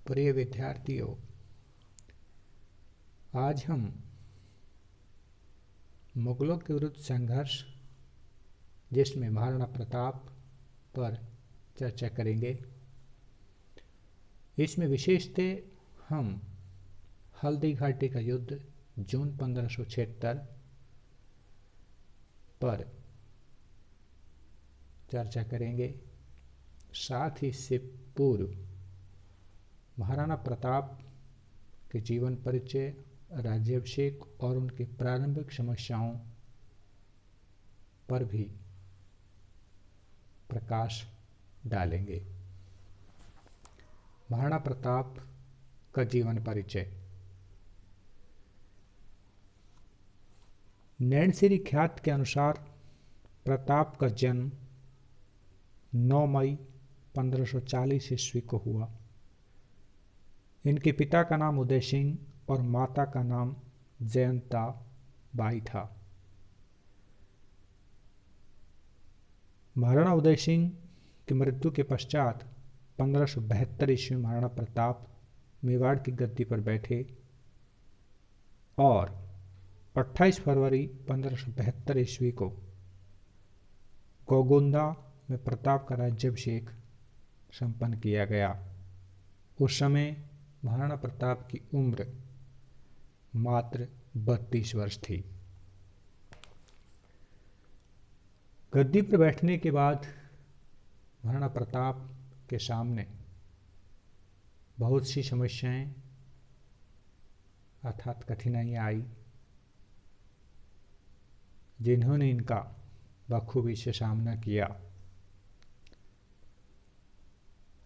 प्रिय विद्यार्थियों, आज हम मुगलों के विरुद्ध संघर्ष जिसमें महाराणा प्रताप पर चर्चा करेंगे। इसमें विशेषतः हम हल्दी घाटी का युद्ध जून 1576 पर चर्चा करेंगे। साथ ही इससे पूर्व महाराणा प्रताप के जीवन परिचय, राज्याभिषेक और उनकी प्रारंभिक समस्याओं पर भी प्रकाश डालेंगे। महाराणा प्रताप का जीवन परिचय। नैनसिरी ख्यात के अनुसार प्रताप का जन्म 9 मई 1540 ईस्वी को हुआ। इनके पिता का नाम उदय सिंह और माता का नाम जयंता बाई था। महाराणा उदय सिंह की मृत्यु के पश्चात 1572 ईस्वी महाराणा प्रताप मेवाड़ की गद्दी पर बैठे और 28 फरवरी 1572 ईस्वी को गोगुंदा में प्रताप का राज्याभिषेक संपन्न किया गया। उस समय महाराणा प्रताप की उम्र मात्र 32 वर्ष थी। गद्दी पर बैठने के बाद महाराणा प्रताप के सामने बहुत सी समस्याएं अर्थात कठिनाइयां आई, जिन्होंने इनका बखूबी से सामना किया।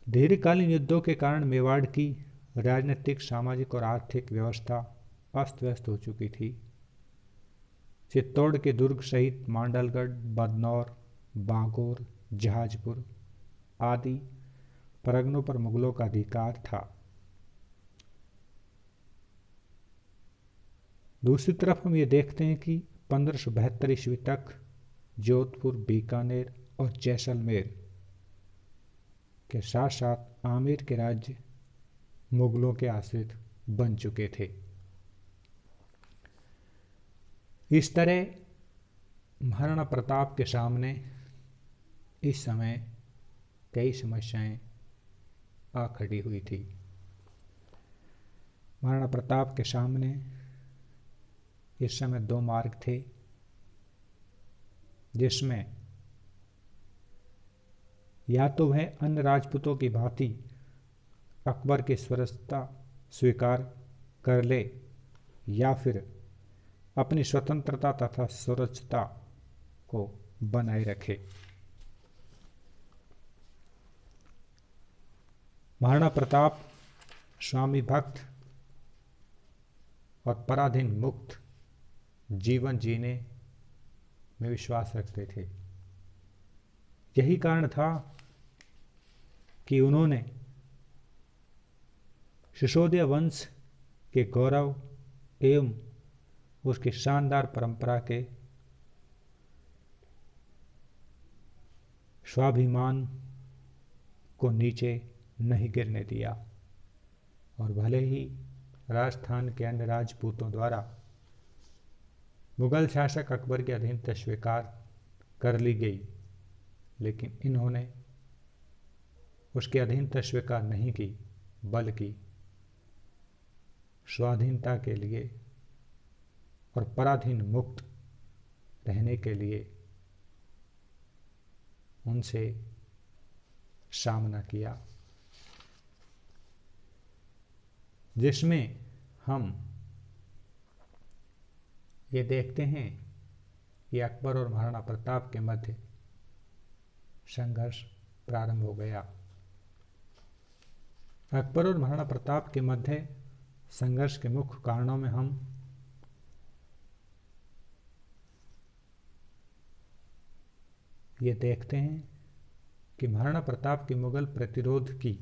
दीर्घकालीन युद्धों के कारण मेवाड़ की राजनीतिक, सामाजिक और आर्थिक व्यवस्था अस्त व्यस्त हो चुकी थी। चित्तौड़ के दुर्ग सहित मांडलगढ़, बदनौर, बांगोर, जहाजपुर आदि परगनों पर मुगलों का अधिकार था। दूसरी तरफ हम ये देखते हैं कि 1572 ईस्वी तक जोधपुर, बीकानेर और जैसलमेर के साथ साथ आमेर के राज्य मुगलों के आश्रित बन चुके थे। इस तरह महाराणा प्रताप के सामने इस समय कई समस्याएं आ खड़ी हुई थी। महाराणा प्रताप के सामने इस समय 2 मार्ग थे, जिसमें या तो वह अन्य राजपूतों की भांति अकबर की स्वतंत्रता स्वीकार कर ले या फिर अपनी स्वतंत्रता तथा स्वराज्यता को बनाए रखे। महाराणा प्रताप स्वामी भक्त और पराधीन मुक्त जीवन जीने में विश्वास रखते थे। यही कारण था कि उन्होंने सिसोदिया वंश के गौरव एवं उसकी शानदार परंपरा के स्वाभिमान को नीचे नहीं गिरने दिया और भले ही राजस्थान के अन्य राजपूतों द्वारा मुगल शासक अकबर के अधीनता स्वीकार कर ली गई, लेकिन इन्होंने उसकी अधीनता स्वीकार नहीं की, बल्कि स्वाधीनता के लिए और पराधीन मुक्त रहने के लिए उनसे सामना किया, जिसमें हम ये देखते हैं कि अकबर और महाराणा प्रताप के मध्य संघर्ष प्रारंभ हो गया। अकबर और महाराणा प्रताप के मध्य संघर्ष के मुख्य कारणों में हम ये देखते हैं कि महाराणा प्रताप की मुगल प्रतिरोध की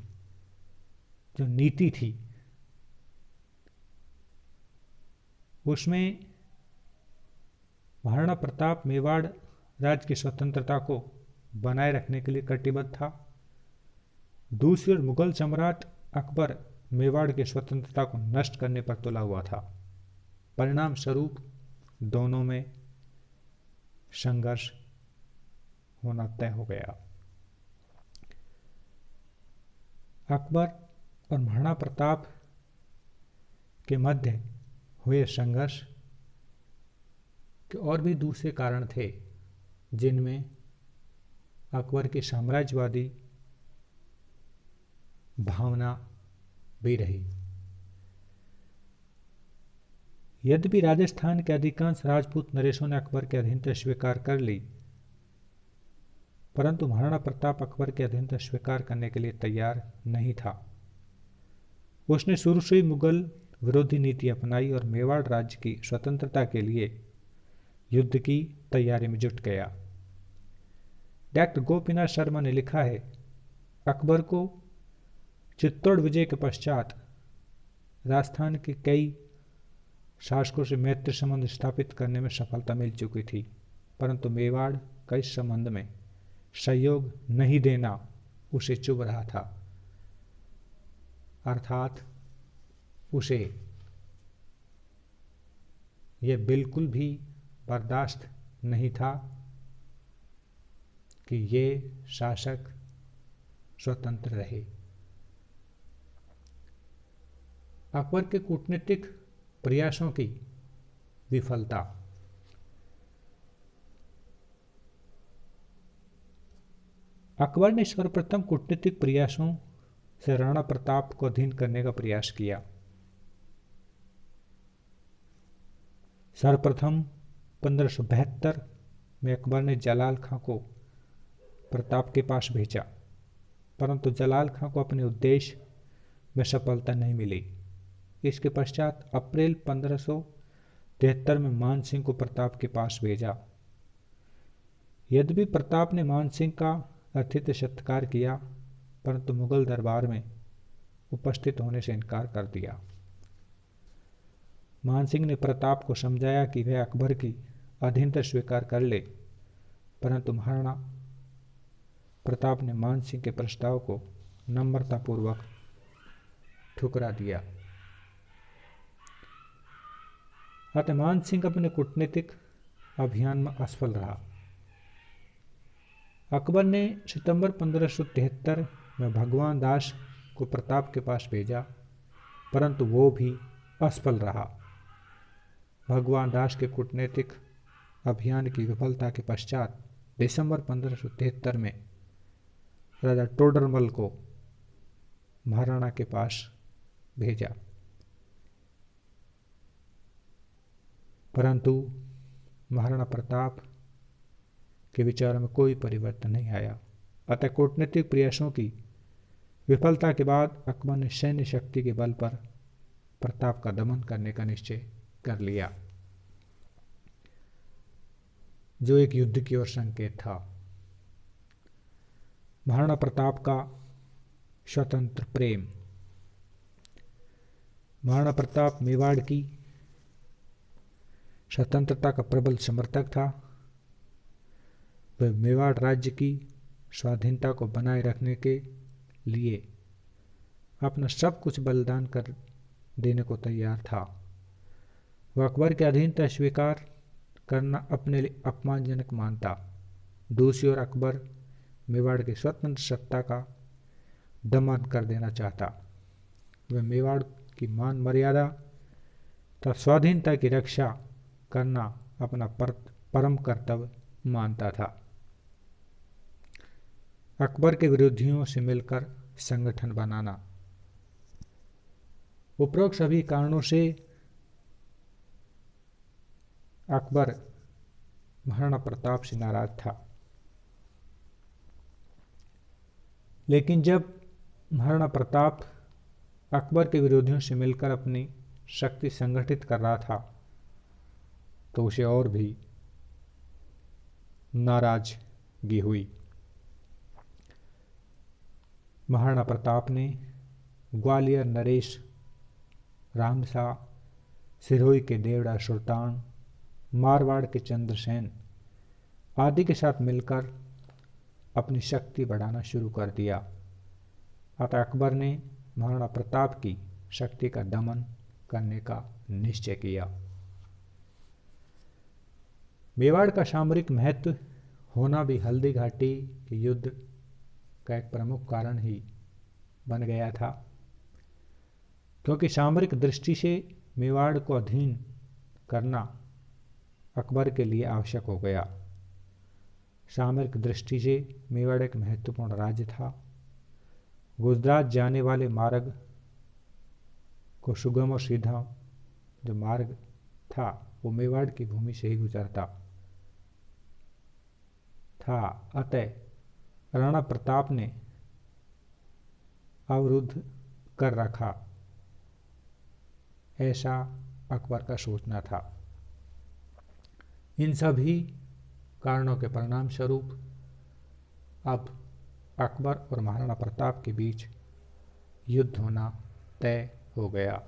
जो नीति थी, उसमें महाराणा प्रताप मेवाड़ राज्य की स्वतंत्रता को बनाए रखने के लिए कटिबद्ध था। दूसरी ओर मुगल सम्राट अकबर मेवाड़ की स्वतंत्रता को नष्ट करने पर तुला हुआ था। परिणाम स्वरूप दोनों में संघर्ष होना तय हो गया। अकबर और महाराणा प्रताप के मध्य हुए संघर्ष के और भी दूसरे कारण थे, जिनमें अकबर की साम्राज्यवादी भावना भी रही। यद्यपि राजस्थान के अधिकांश राजपूत नरेशों ने अकबर की अधीनता स्वीकार कर ली, परंतु महाराणा प्रताप अकबर की अधीनता स्वीकार करने के लिए तैयार नहीं था। उसने शुरू से ही मुगल विरोधी नीति अपनाई और मेवाड़ राज्य की स्वतंत्रता के लिए युद्ध की तैयारी में जुट गया। डॉक्टर गोपीनाथ शर्मा ने लिखा है, अकबर को चित्तौड़ विजय के पश्चात राजस्थान के कई शासकों से मैत्री संबंध स्थापित करने में सफलता मिल चुकी थी, परंतु मेवाड़ का इस संबंध में सहयोग नहीं देना उसे चुभ रहा था। अर्थात उसे यह बिल्कुल भी बर्दाश्त नहीं था कि ये शासक स्वतंत्र रहे। अकबर के कूटनीतिक प्रयासों की विफलता। अकबर ने सर्वप्रथम कूटनीतिक प्रयासों से राणा प्रताप को अधीन करने का प्रयास किया। सर्वप्रथम 1572 में अकबर ने जलाल खां को प्रताप के पास भेजा, परंतु जलाल खां को अपने उद्देश्य में सफलता नहीं मिली। इसके पश्चात अप्रैल 1573 में मान सिंह को प्रताप के पास भेजा। यद्यपि प्रताप ने मान सिंह का अतिथि सत्कार किया, परंतु मुगल दरबार में उपस्थित होने से इनकार कर दिया। मान सिंह ने प्रताप को समझाया कि वह अकबर की अधीनता स्वीकार कर ले, परंतु महाराणा प्रताप ने मान सिंह के प्रस्ताव को नम्रतापूर्वक ठुकरा दिया। अतः मान सिंह अपने कूटनीतिक अभियान में असफल रहा। अकबर ने सितंबर 1573 में भगवान दास को प्रताप के पास भेजा, परंतु वो भी असफल रहा। भगवान दास के कूटनीतिक अभियान की विफलता के पश्चात दिसंबर 1573 में राजा टोडरमल को महाराणा के पास भेजा, परंतु महाराणा प्रताप के विचारों में कोई परिवर्तन नहीं आया। अतः कूटनीतिक प्रयासों की विफलता के बाद अकबर ने सैन्य शक्ति के बल पर प्रताप का दमन करने का निश्चय कर लिया, जो एक युद्ध की ओर संकेत था। महाराणा प्रताप का स्वतंत्र प्रेम। महाराणा प्रताप मेवाड़ की स्वतंत्रता का प्रबल समर्थक था। वह मेवाड़ राज्य की स्वाधीनता को बनाए रखने के लिए अपना सब कुछ बलिदान कर देने को तैयार था। वह अकबर की अधीनता स्वीकार करना अपने लिए अपमानजनक मानता। दूसरी ओर अकबर मेवाड़ की स्वतंत्र सत्ता का दमन कर देना चाहता। वह मेवाड़ की मान मर्यादा तथा स्वाधीनता की रक्षा करना अपना परम कर्तव्य मानता था। अकबर के विरोधियों से मिलकर संगठन बनाना। उपरोक्त सभी कारणों से अकबर महाराणा प्रताप से नाराज था। लेकिन जब महाराणा प्रताप अकबर के विरोधियों से मिलकर अपनी शक्ति संगठित कर रहा था, तो उसे और भी नाराजगी हुई। महाराणा प्रताप ने ग्वालियर नरेश, रामशाह, सिरोही के देवड़ा सुल्तान, मारवाड़ के चंद्रसेन आदि के साथ मिलकर अपनी शक्ति बढ़ाना शुरू कर दिया। अतः अकबर ने महाराणा प्रताप की शक्ति का दमन करने का निश्चय किया। मेवाड़ का सामरिक महत्व होना भी हल्दी घाटी के युद्ध का एक प्रमुख कारण ही बन गया था, क्योंकि सामरिक दृष्टि से मेवाड़ को अधीन करना अकबर के लिए आवश्यक हो गया। सामरिक दृष्टि से मेवाड़ एक महत्वपूर्ण राज्य था। गुजरात जाने वाले मार्ग को सुगम और सीधा जो मार्ग था वो मेवाड़ की भूमि से ही गुजरता था। अतः राणा प्रताप ने अवरुद्ध कर रखा, ऐसा अकबर का सोचना था। इन सभी कारणों के परिणाम स्वरूप अब अकबर और महाराणा प्रताप के बीच युद्ध होना तय हो गया।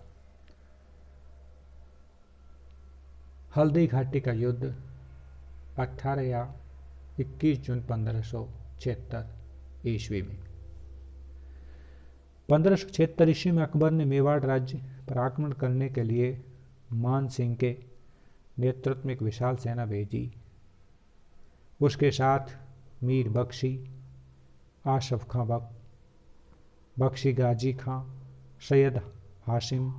हल्दी घाटी का युद्ध 18 या 21 जून 1576 ईस्वी में 1576 ईस्वी में अकबर ने मेवाड़ राज्य पर आक्रमण करने के लिए मान सिंह के नेतृत्व में एक विशाल सेना भेजी। उसके साथ मीर बख्शी, आशफ खां बख्शी गाजी खां, सैयद हाशिम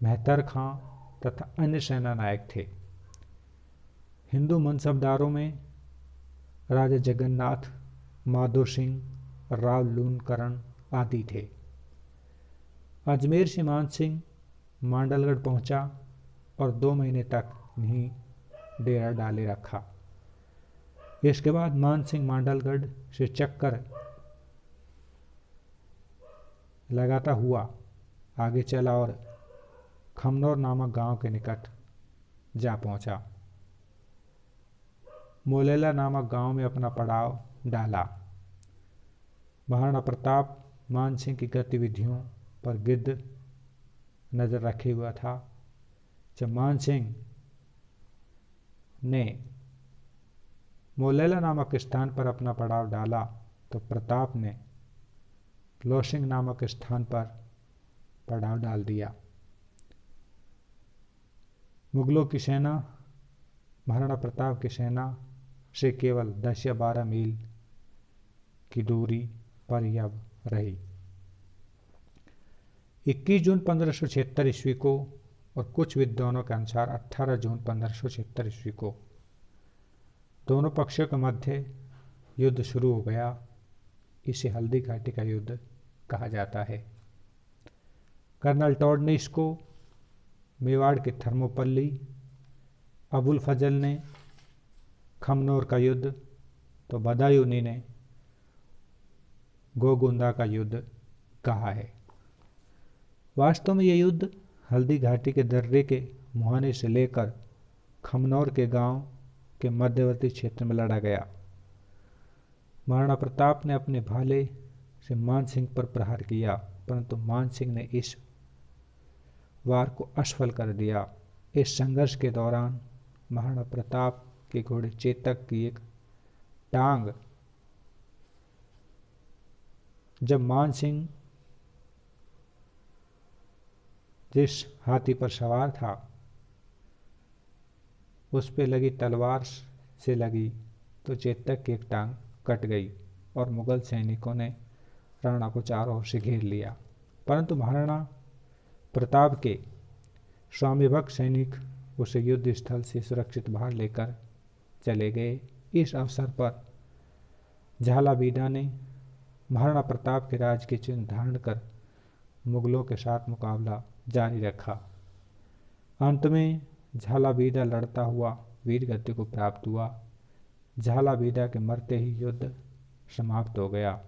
मेहतर खां तथा अन्य सेना नायक थे। हिंदू मनसबदारों में राजा जगन्नाथ, माधो सिंह, राव लूणकरण आदि थे। अजमेर से मान सिंह मांडलगढ़ पहुंचा और 2 महीने तक नहीं डेरा डाले रखा। इसके बाद मान सिंह मांडलगढ़ से चक्कर लगाता हुआ आगे चला और खमनौर नामक गांव के निकट जा पहुंचा। मोलेला नामक गांव में अपना पड़ाव डाला। महाराणा प्रताप मान सिंह की गतिविधियों पर गिद्ध नजर रखे हुआ था। जब मान सिंह ने मोलेला नामक स्थान पर अपना पड़ाव डाला तो प्रताप ने लोसिंग नामक स्थान पर पड़ाव डाल दिया। मुगलों की सेना महाराणा प्रताप की सेना से केवल 10 या 12 मील की दूरी पर ही अब रही। 21 जून 1576 ईस्वी को और कुछ विद्वानों के अनुसार 18 जून 1576 ईस्वी को दोनों पक्षों के मध्य युद्ध शुरू हो गया। इसे हल्दी घाटी का युद्ध कहा जाता है। कर्नल टॉड ने इसको मेवाड़ के थर्मोपल्ली, अबुल फजल ने खमनौर का युद्ध तो बदायूनी ने गोगुंदा का युद्ध कहा है। वास्तव में यह युद्ध हल्दी घाटी के दर्रे के मुहाने से लेकर खमनौर के गांव के मध्यवर्ती क्षेत्र में लड़ा गया। महाराणा प्रताप ने अपने भाले से मान सिंह पर प्रहार किया, परंतु मान सिंह ने इस वार को असफल कर दिया। इस संघर्ष के दौरान महाराणा प्रताप के घोड़े चेतक की एक टांग जब मान सिंह जिस हाथी पर सवार था उस पे लगी तलवार से लगी तो चेतक की एक टांग कट गई और मुगल सैनिकों ने राणा को चारों ओर से घेर लिया। परंतु महाराणा प्रताप के स्वामीभक्त सैनिक उसे युद्ध स्थल से सुरक्षित बाहर लेकर चले गए। इस अवसर पर झालावीडा ने महाराणा प्रताप के राज के चिन्ह धारण कर मुगलों के साथ मुकाबला जारी रखा। अंत में झालावीडा लड़ता हुआ वीर गति को प्राप्त हुआ। झालावीडा के मरते ही युद्ध समाप्त हो गया।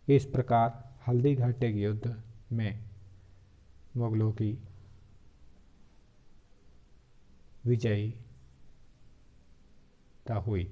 इस प्रकार हल्दी घाटी के युद्ध में मुगलों की विजयता हुई।